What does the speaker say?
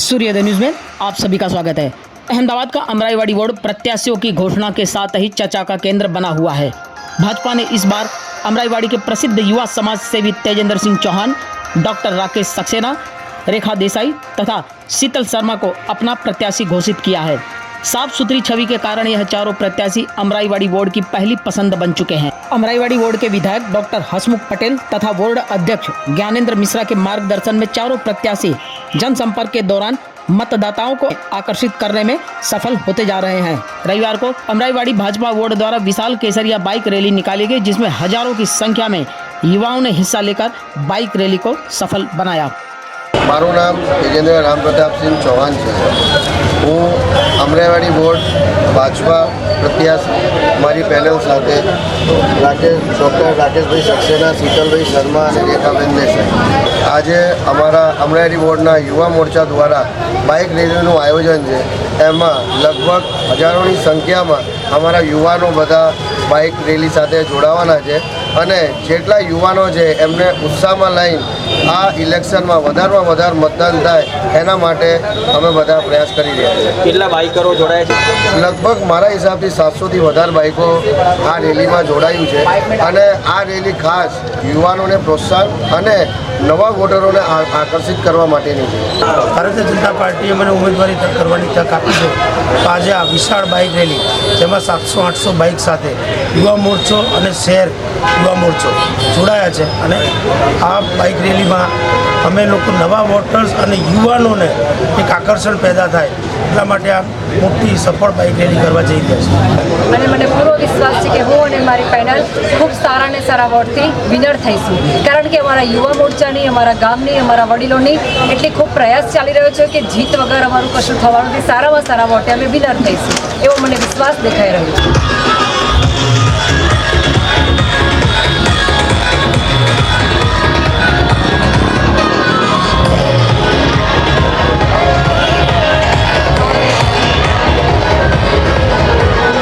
सूर्योदय न्यूज में आप सभी का स्वागत है। अहमदाबाद का अमराईवाड़ी वार्ड प्रत्याशियों की घोषणा के साथ ही चर्चा का केंद्र बना हुआ है। भाजपा ने इस बार अमराईवाड़ी के प्रसिद्ध युवा समाज सेवी तेजेंद्र सिंह चौहान, डॉक्टर राकेश सक्सेना, रेखा देसाई तथा शीतल शर्मा को अपना प्रत्याशी घोषित किया है। साफ सुथरी छवि के कारण यह चारों प्रत्याशी अमराईवाड़ी वार्ड की पहली पसंद बन चुके हैं। अमराईवाड़ी वार्ड के विधायक डॉक्टर हसमुख पटेल तथा वार्ड अध्यक्ष ज्ञानेंद्र मिश्रा के मार्गदर्शन में चारों प्रत्याशी जनसंपर्क के दौरान मतदाताओं को आकर्षित करने में सफल होते जा रहे हैं। रविवार को अमराईवाड़ी भाजपा वार्ड द्वारा विशाल केसरिया बाइक रैली निकाली गई, जिसमें हजारों की संख्या में युवाओं ने हिस्सा लेकर बाइक रैली को सफल बनाया। मारू नाम तेजेंद्र राम प्रताप सिंह चौहान है। हूँ अमराईवाड़ी वोर्ड भाजपा प्रत्याशी मारी पेनल साथे डॉक्टर राकेश भाई सक्सेना, शीतल भाई शर्मा और रेखाबेन देसाई। आज अमरा अमराईवाड़ी वोर्डना युवा मोर्चा द्वारा बाइक रैलीનું आयोजन है। एमां लगभग हजारों की संख्या में अमरा युवाओं बधा बाइक रैली साथे जोड़ावाना है અને જેટલા યુવાનો છે એમને ઉત્સાહમાં લઈને આ ઇલેક્શનમાં વધારેમાં વધારે મતદાન થાય એના માટે અમે બધા પ્રયાસ કરી રહ્યા છીએ। કેટલા બાઇકરો જોડાયા છે? લગભગ મારા હિસાબથી 700થી વધારે બાઇકો આ રેલીમાં જોડાયું છે અને આ રેલી ખાસ યુવાનોને પ્રોત્સાહન અને નવા વોટરોને આકર્ષિત કરવા માટેની છે। ભારતીય જનતા પાર્ટીએ મને ઉમેદવારી કરવાની તક આપી છે, તો આજે આ વિશાળ બાઇક રેલી જેમાં 700-800 બાઇક સાથે યુવા મોરચો અને શહેર युवा मोर्चो जोड़ाया है અને આ બાઇક રેલીમાં અમે લોકો નવા વોટર્સ અને યુવાનોને એક આકર્ષણ પેદા થાય એટલા માટે આ મોટી સફળ બાઇક રેલી કરવા જઈ રહ્યા છે અને મને પૂરો વિશ્વાસ છે કે હું અને મારી પેનલ ખૂબ સારા ને સારા વોટથી વિનર થઈશું, કારણ કે અમારા યુવા મોરચાની, અમારા ગામની, અમારા વડીલોની એટલી ખૂબ પ્રયાસ ચાલી રહ્યો છે કે જીત વગર અમારું કશું થવાનું નથી। સારામાં સારા વોટે અમે વિનર થઈશું એવો મને વિશ્વાસ દેખાઈ રહ્યો